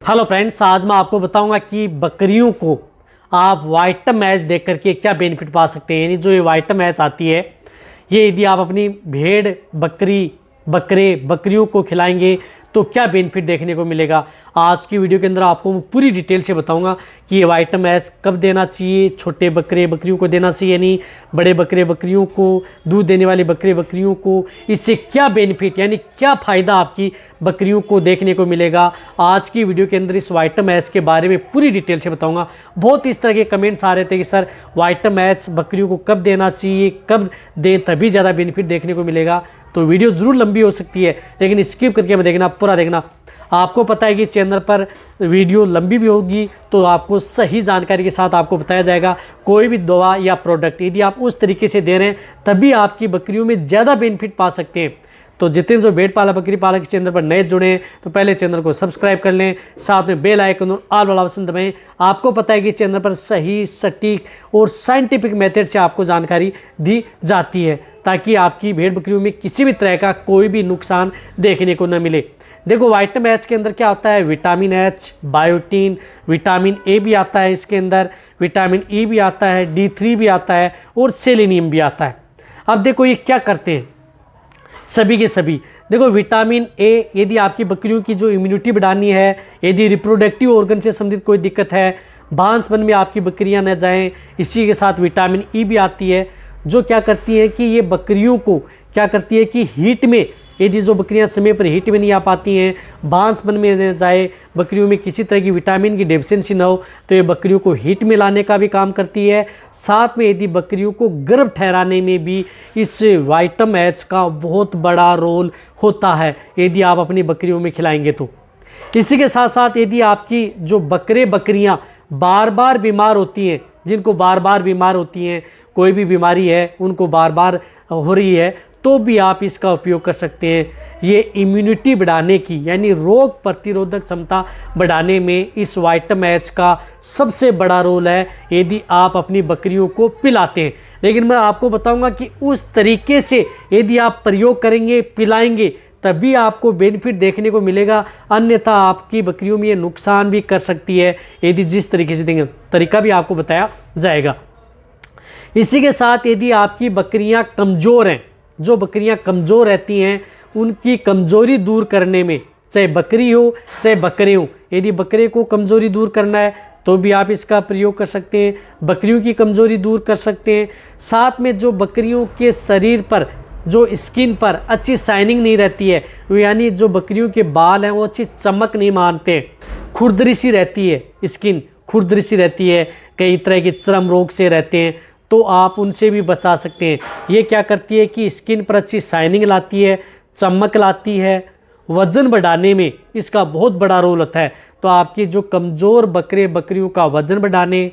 Hello friends, आज मैं आपको बताऊंगा कि बकरियों को आप वाइटम मैच देख करके क्या बेनिफिट पा सकते हैं। यानी जो ये वाइटम मैच आती है, ये यदि आप अपनी भेड़ बकरियों को खिलाएंगे तो क्या बेनिफिट देखने को मिलेगा। आज की वीडियो के अंदर आपको मैं पूरी डिटेल से बताऊंगा कि ये वाइटम मैच कब देना चाहिए, छोटे बकरियों को देना चाहिए नहीं, बड़े बकरियों को, दूध देने वाले बकरियों को, इससे क्या बेनिफिट यानी क्या फ़ायदा आपकी बकरियों को देखने को मिलेगा। आज की वीडियो के अंदर इस वाइटम मैच के बारे में पूरी डिटेल से बताऊँगा। बहुत इस तरह के कमेंट्स आ रहे थे कि सर वाइटम मैच बकरियों को कब देना चाहिए, कब दें तभी ज़्यादा बेनिफिट देखने को मिलेगा। तो वीडियो ज़रूर लंबी हो सकती है, लेकिन स्किप करके मैं देखना, पूरा देखना। आपको पता है कि चैनल पर वीडियो लंबी भी होगी तो आपको सही जानकारी के साथ आपको बताया जाएगा। कोई भी दवा या प्रोडक्ट यदि आप उस तरीके से दे रहे हैं तभी आपकी बकरियों में ज़्यादा बेनिफिट पा सकते हैं। तो जितने जो भेड़ पालक बकरी पालक के चैनल पर नए जुड़े हैं तो पहले चैनल को सब्सक्राइब कर लें, साथ में बेल आइकन और ऑल वाला ऑप्शन दबाएं। आपको पता है कि चैनल पर सही, सटीक और साइंटिफिक मेथड से आपको जानकारी दी जाती है ताकि आपकी भेड़ बकरियों में किसी भी तरह का कोई भी नुकसान देखने को न मिले। देखो वाइटम एच के अंदर क्या होता है, vitamin H, biotin, vitamin A भी आता है इसके अंदर, विटामिन ई भी आता है, D3 भी आता है और सेलेनियम भी आता है। अब देखो ये क्या करते हैं सभी के सभी। देखो विटामिन ए यदि आपकी बकरियों की जो इम्यूनिटी बढ़ानी है, यदि रिप्रोडक्टिव ऑर्गन से संबंधित कोई दिक्कत है, बांसपन में आपकी बकरियां न जाएं, इसी के साथ विटामिन ई भी आती है जो क्या करती है कि ये बकरियों को क्या करती है कि हीट में, यदि जो बकरियां समय पर हीट में नहीं आ पाती हैं, बांसपन में न जाए, बकरियों में किसी तरह की विटामिन की डेफिशिएंसी ना हो, तो ये बकरियों को हीट में लाने का भी काम करती है। साथ में यदि बकरियों को गर्भ ठहराने में भी इस वाइटम एच का बहुत बड़ा रोल होता है यदि आप अपनी बकरियों में खिलाएंगे तो। इसी के साथ साथ यदि आपकी जो बकरियां बार बार बीमार होती हैं, जिनको बार बार बीमार होती हैं, कोई भी बीमारी है उनको बार बार हो रही है, तो भी आप इसका उपयोग कर सकते हैं। ये इम्यूनिटी बढ़ाने की यानी रोग प्रतिरोधक क्षमता बढ़ाने में इस वाइटम एच का सबसे बड़ा रोल है यदि आप अपनी बकरियों को पिलाते हैं। लेकिन मैं आपको बताऊंगा कि उस तरीके से यदि आप प्रयोग करेंगे, पिलाएंगे, तभी आपको बेनिफिट देखने को मिलेगा, अन्यथा आपकी बकरियों में ये नुकसान भी कर सकती है यदि जिस तरीके से देंगे। तरीका भी आपको बताया जाएगा। इसी के साथ यदि आपकी बकरियां कमज़ोर हैं, जो बकरियां कमज़ोर रहती हैं उनकी कमज़ोरी दूर करने में, चाहे बकरी हो चाहे बकरे हो, यदि बकरे को कमज़ोरी दूर करना है तो भी आप इसका प्रयोग कर सकते हैं, बकरियों की कमज़ोरी दूर कर सकते हैं। साथ में जो बकरियों के शरीर पर, जो स्किन पर अच्छी शाइनिंग नहीं रहती है, यानी जो बकरियों के बाल हैं वो अच्छी चमक नहीं मारते, खुरदरी सी रहती है, स्किन खुरदरी सी रहती है, कई तरह के चर्म रोग से रहते हैं, तो आप उनसे भी बचा सकते हैं। ये क्या करती है कि स्किन पर अच्छी शाइनिंग लाती है, चमक लाती है, वज़न बढ़ाने में इसका बहुत बड़ा रोल होता है। तो आपकी जो कमज़ोर बकरियों का वज़न बढ़ाने,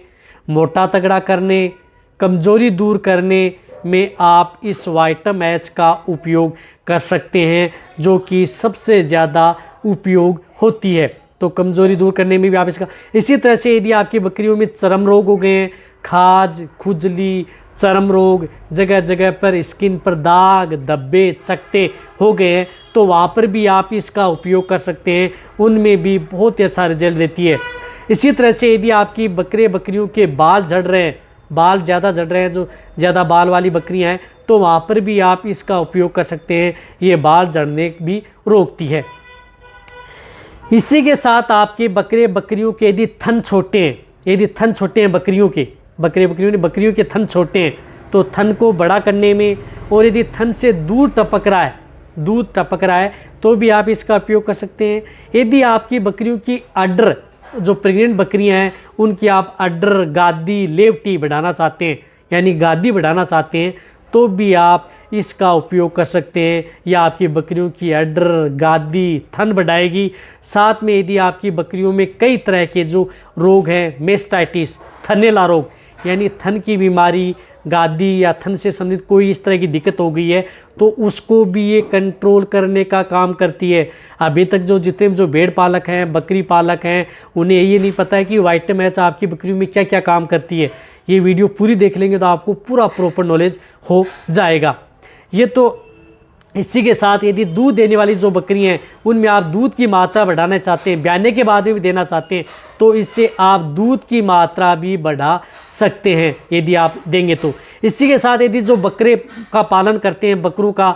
मोटा तगड़ा करने, कमज़ोरी दूर करने में आप इस वाइटम एच का उपयोग कर सकते हैं, जो कि सबसे ज़्यादा उपयोग होती है। तो कमज़ोरी दूर करने में भी आप इसका, इसी तरह से यदि आपकी बकरियों में चर्म रोग हो गए हैं, खाज, खुजली, चर्म रोग, जगह जगह पर स्किन पर दाग, धब्बे, चकते हो गए हैं, तो वहाँ पर भी आप इसका उपयोग कर सकते हैं, उनमें भी बहुत ही अच्छा रिजल्ट देती है। इसी तरह से यदि आपकी बकरियों के बाल झड़ रहे हैं, बाल ज़्यादा झड़ रहे हैं, जो ज़्यादा बाल वाली बकरियां हैं, तो वहाँ पर भी आप इसका उपयोग कर सकते हैं, ये बाल झड़ने भी रोकती है। इसी के साथ आपके बकरियों के यदि थन छोटे हैं, बकरियों के थन छोटे हैं तो थन को बड़ा करने में, और यदि थन से दूध टपक रहा है तो भी आप इसका उपयोग कर सकते हैं। यदि आपकी बकरियों की अडर, जो प्रेग्नेंट बकरियां हैं उनकी आप अडर, गादी, लेवटी बढ़ाना चाहते हैं, यानी गादी बढ़ाना चाहते हैं, तो भी आप इसका उपयोग कर सकते हैं। या आपकी बकरियों की अडर, गादी, थन बढ़ाएगी। साथ में यदि आपकी बकरियों में कई तरह के जो रोग हैं, मेस्टाइटिस, थनैला रोग, यानी थन की बीमारी, गादी या थन से संबंधित कोई इस तरह की दिक्कत हो गई है, तो उसको भी ये कंट्रोल करने का काम करती है। अभी तक जितने जो भेड़ पालक हैं, बकरी पालक हैं, उन्हें ये नहीं पता है कि वाइटम एच आपकी बकरियों में क्या क्या काम करती है। ये वीडियो पूरी देख लेंगे तो आपको पूरा प्रॉपर नॉलेज हो जाएगा। ये तो इसी के साथ यदि दूध देने वाली जो बकरियां हैं उनमें आप दूध की मात्रा बढ़ाना चाहते हैं, ब्याने के बाद में भी देना चाहते हैं, तो इससे आप दूध की मात्रा भी बढ़ा सकते हैं यदि आप देंगे तो। इसी के साथ यदि जो बकरे का पालन करते हैं, बकरों का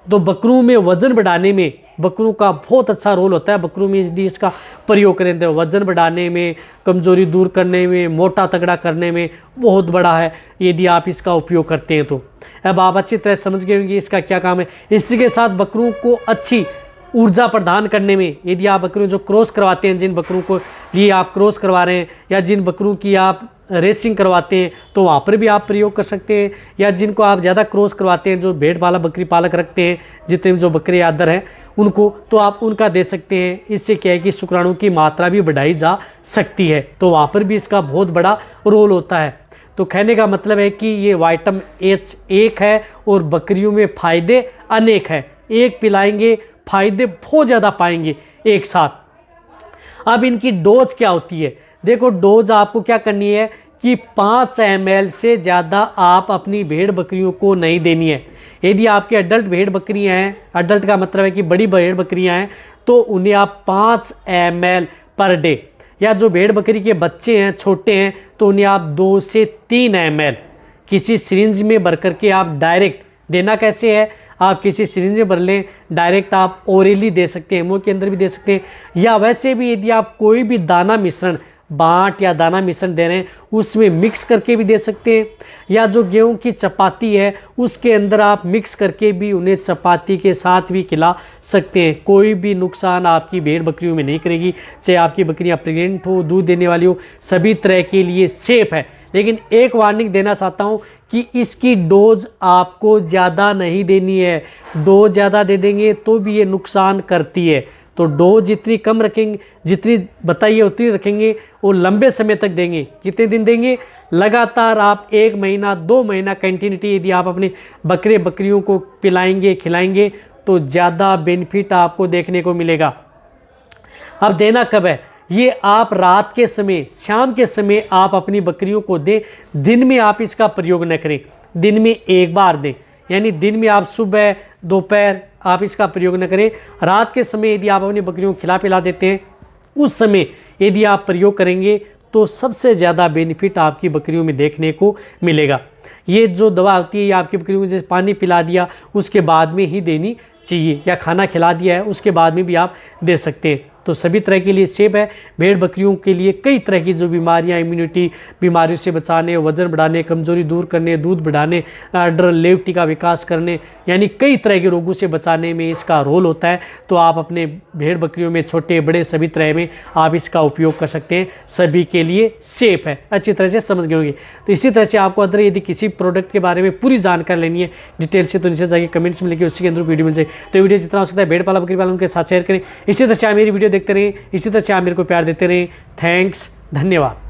तो बकरों में वज़न बढ़ाने में बकरों का बहुत अच्छा रोल होता है। बकरों में यदि इसका प्रयोग करें तो वज़न बढ़ाने में, कमज़ोरी दूर करने में, मोटा तगड़ा करने में बहुत बड़ा है यदि आप इसका उपयोग करते हैं तो। अब आप अच्छी तरह समझ गए होंगे इसका क्या काम है। इसी के साथ बकरों को अच्छी ऊर्जा प्रदान करने में, यदि आप बकरियों जो क्रॉस करवाते हैं, जिन बकरों को लिए आप क्रॉस करवा रहे हैं या जिन बकरों की आप रेसिंग करवाते हैं तो वहाँ पर भी आप प्रयोग कर सकते हैं, या जिनको आप ज़्यादा क्रॉस करवाते हैं, जो भेड़ पालक बकरी पालक रखते हैं, जितने जो बकरे आदर हैं उनको, तो आप उनका दे सकते हैं। इससे क्या है कि शुक्राणु की मात्रा भी बढ़ाई जा सकती है, तो वहाँ पर भी इसका बहुत बड़ा रोल होता है। तो कहने का मतलब है कि ये विटामिन H एक है और बकरियों में फ़ायदे अनेक हैं। एक पिलाएंगे फ़ायदे बहुत ज़्यादा पाएंगे एक साथ। अब इनकी डोज क्या होती है? देखो, डोज आपको क्या करनी है कि 5 ml से ज़्यादा आप अपनी भेड़ बकरियों को नहीं देनी है। यदि आपके अडल्ट भेड़ बकरियां हैं, अडल्ट का मतलब है कि बड़ी भेड़ बकरियां हैं, तो उन्हें आप 5 ml पर डे, या जो भेड़ बकरी के बच्चे हैं, छोटे हैं, तो उन्हें आप 2 से 3 ml किसी सिरिंज में भर करके आप डायरेक्ट देना। कैसे है? आप किसी सिरिंज में भर लें, डायरेक्ट आप ओरली दे सकते हैं, मुंह के अंदर भी दे सकते हैं, या वैसे भी यदि आप कोई भी दाना मिश्रण, बाट या दाना मिश्रण दे रहे हैं, उसमें मिक्स करके भी दे सकते हैं, या जो गेहूं की चपाती है उसके अंदर आप मिक्स करके भी उन्हें चपाती के साथ भी खिला सकते हैं। कोई भी नुकसान आपकी भेड़ बकरियों में नहीं करेगी, चाहे आपकी बकरियां प्रेग्नेंट हो, दूध देने वाली हो, सभी तरह के लिए सेफ है। लेकिन एक वार्निंग देना चाहता हूं कि इसकी डोज आपको ज़्यादा नहीं देनी है। डोज ज़्यादा दे देंगे तो भी ये नुकसान करती है, तो डोज जितनी कम रखेंगे, जितनी बताइए उतनी रखेंगे और लंबे समय तक देंगे। कितने दिन देंगे? लगातार आप 1 महीना 2 महीना कंटिन्यूटी यदि आप अपने बकरे बकरियों को पिलाएंगे खिलाएंगे तो ज़्यादा बेनिफिट आपको देखने को मिलेगा। अब देना कब है? ये आप रात के समय, शाम के समय आप अपनी बकरियों को दें। दिन में आप इसका प्रयोग न करें, दिन में एक बार दें, यानी दिन में आप सुबह दोपहर आप इसका प्रयोग न करें। रात के समय यदि आप अपनी बकरियों को खिला पिला देते हैं, उस समय यदि आप प्रयोग करेंगे तो सबसे ज़्यादा बेनिफिट आपकी बकरियों में देखने को मिलेगा। ये जो दवा होती है ये आपकी बकरियों को जैसे पानी पिला दिया उसके बाद में ही देनी चाहिए, या खाना खिला दिया है उसके बाद में भी आप दे सकते हैं। तो सभी तरह के लिए सेफ है। भेड़ बकरियों के लिए कई तरह की जो बीमारियां, इम्यूनिटी बीमारियों से बचाने, वजन बढ़ाने, कमजोरी दूर करने, दूध बढ़ाने, अडर लेवटी का विकास करने, यानी कई तरह के रोगों से बचाने में इसका रोल होता है। तो आप अपने भेड़ बकरियों में छोटे बड़े सभी तरह में आप इसका उपयोग कर सकते हैं, सभी के लिए सेफ है। अच्छी तरह से समझ गए होंगे। तो इसी तरह से आपको अदर यदि किसी प्रोडक्ट के बारे में पूरी जानकारी लेनी है डिटेल से, तो नीचे जाके कमेंट्स में लिखिए, उसी के अंदर वीडियो मिल जाए। तो वीडियो जितना हो सकता है भेड़ पाला बकरी पालन के साथ शेयर करें। इसी तरह से आप मेरी वीडियो देखते रहें, इसी तरह से आप मेरे को प्यार देते रहें। थैंक्स, धन्यवाद।